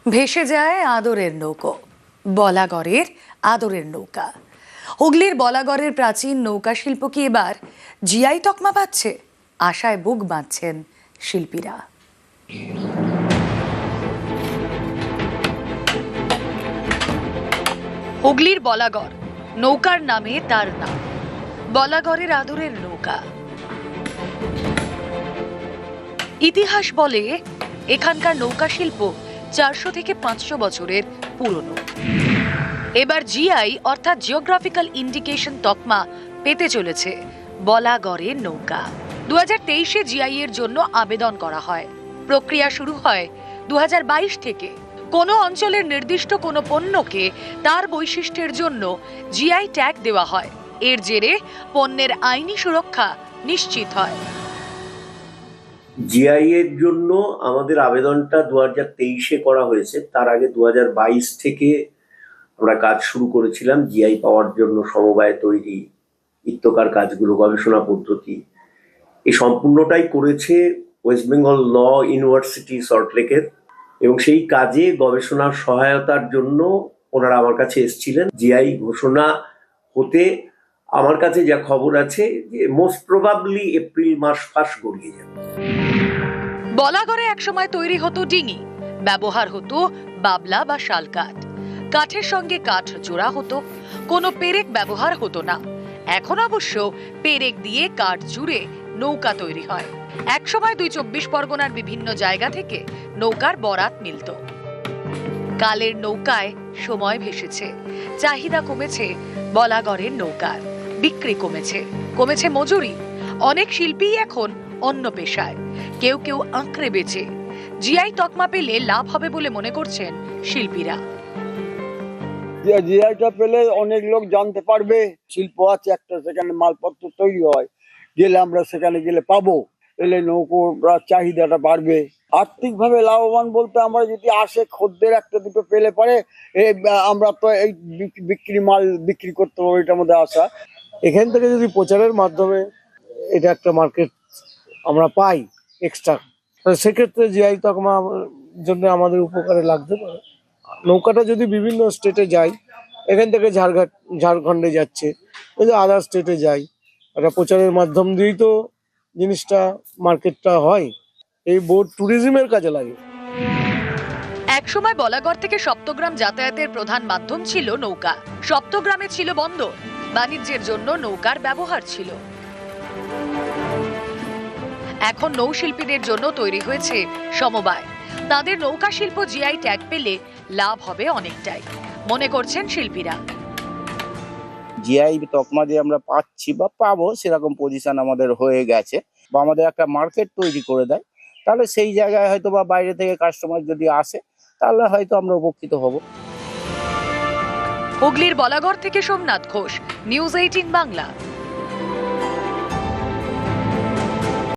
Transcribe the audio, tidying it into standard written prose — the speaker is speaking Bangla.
ভেসে যায় আদরের নৌকো, বলাগড়ের আদরের নৌকা। হুগলির বলাগড়ের প্রাচীন নৌকা শিল্প কি এবার জিআই তকমা পাচ্ছে? আশায় বুক বাঁধছেন শিল্পীরা। হুগলির বলাগড়, নৌকার নামে তার নাম, বলাগড়ের আদরের নৌকা। ইতিহাস বলে এখানকার নৌকা শিল্প 400 থেকে 500 বছরের পুরনো। এবার জিআই অর্থাৎ জিওগ্রাফিক্যাল ইন্ডিকেশন তকমা পেতে চলেছে বলাগড়ের নৌকা। 2023-এ জিআই এর জন্য আবেদন করা হয়। প্রক্রিয়া শুরু হয় 2022 থেকে। কোনো অঞ্চলের নির্দিষ্ট কোনো পণ্যকে তার বৈশিষ্ট্যের জন্য জিআই ট্যাগ দেওয়া হয়। এর জেরে পণ্যের আইনি সুরক্ষা নিশ্চিত হয়। জিআই এর জন্য আমাদের আবেদনটা 2023-এ করা হয়েছে। তার আগে 2022 থেকে আমরা কাজ শুরু করেছিলাম জিআই পাওয়ার জন্য, সমবায় তৈরি, ইত্যকার কাজগুলো, গবেষণা পদ্ধতি, এই সম্পূর্ণটাই করেছে ওয়েস্ট বেঙ্গল ল ইউনিভার্সিটি সল্টলেকের। এবং সেই কাজে গবেষণার সহায়তার জন্য ওনারা আমার কাছে এসেছিলেন। জিআই ঘোষণা হতে আমার কাছে যা খবর আছে যে মোস্ট প্রবাবলি এপ্রিল মাস ফার্স্ট গড়িয়ে যাবে। বলাগড়ে একসময় তৈরি হতো ডিঙি, ব্যবহার হতো বাবলা বা শাল কাঠ। কাঠের সঙ্গে কাঠ জোড়া হতো, কোনো পেরেক ব্যবহার হতো না। এখন অবশ্য পেরেক দিয়ে কাঠ জুড়ে নৌকা তৈরি হয়। একসময় 24 পরগনার বিভিন্ন জায়গা থেকে নৌকার বরাত মিলত। কালের নৌকায় সময় ভেসেছে, চাহিদা কমেছে বলাগড়ের নৌকার, বিক্রি কমেছে, কমেছে মজুরি। অনেক শিল্পী এখন অন্য পেশায়, কেউ কেউ আঁকড়ে বেচে। জিআই তকমা পেলে লাভ হবে বলে মনে করছেন শিল্পীরা। জিআইটা পেলে অনেক লোক জানতে পারবে শিল্প আছে একটা, সেখানে মালপত্র তৈরি হয়, গেলে আমরা সেখানে গেলে পাবো, এলে নৌকোর চাহিদাটা বাড়বে। আর্থিকভাবে লাভবান বলতে আমরা যদি আসে খদ্দের একটা দুটো পেলে পরে আমরা তো এই বিক্রি মাল বিক্রি করতে পারবো, এটার মধ্যে আসা। এখান থেকে যদি প্রচারের মাধ্যমে এটা একটা মার্কেট আমরা পাই এক্সট্রা, সেক্ষেত্রে জিআই তকমা জন্য আমাদের উপকারে লাগতে পারে। নৌকাটা যদি বিভিন্ন স্টেটে যায়, এখান থেকে ঝাড়খণ্ডে যাচ্ছে, আদার স্টেটে যায়, একটা প্রচারের মাধ্যম দিয়েই তো জিনিসটা মার্কেটটা হয়। এই বোট ট্যুরিজমের কাজে লাগে। একসময় বলাগড় থেকে সপ্তগ্রাম যাতায়াতের প্রধান মাধ্যম ছিল নৌকা। সপ্তগ্রামে ছিল বন্দর, বাণিজ্যের জন্য নৌকার ব্যবহার ছিল। এখন নৌশিল্পীদের জন্য তৈরি হয়েছে সমবায়। তাদের নৌকা শিল্প জিআই ট্যাগ পেলে লাভ হবে অনেকটাই, মনে করছেন শিল্পীরা। জিআই তকমা যে আমরা পাচ্ছি বা পাবো সেরকম পজিশন আমাদের হয়ে গেছে, বা আমাদের একটা মার্কেট তৈরি করে দেয়, তাহলে সেই জায়গায় হয়তো বা বাইরে থেকে কাস্টমার যদি আসে তাহলে হয়তো আমরা উপকৃত হব। হুগলির বলাগড় থেকে সোমনাথ ঘোষ, নিউজ 18 বাংলা।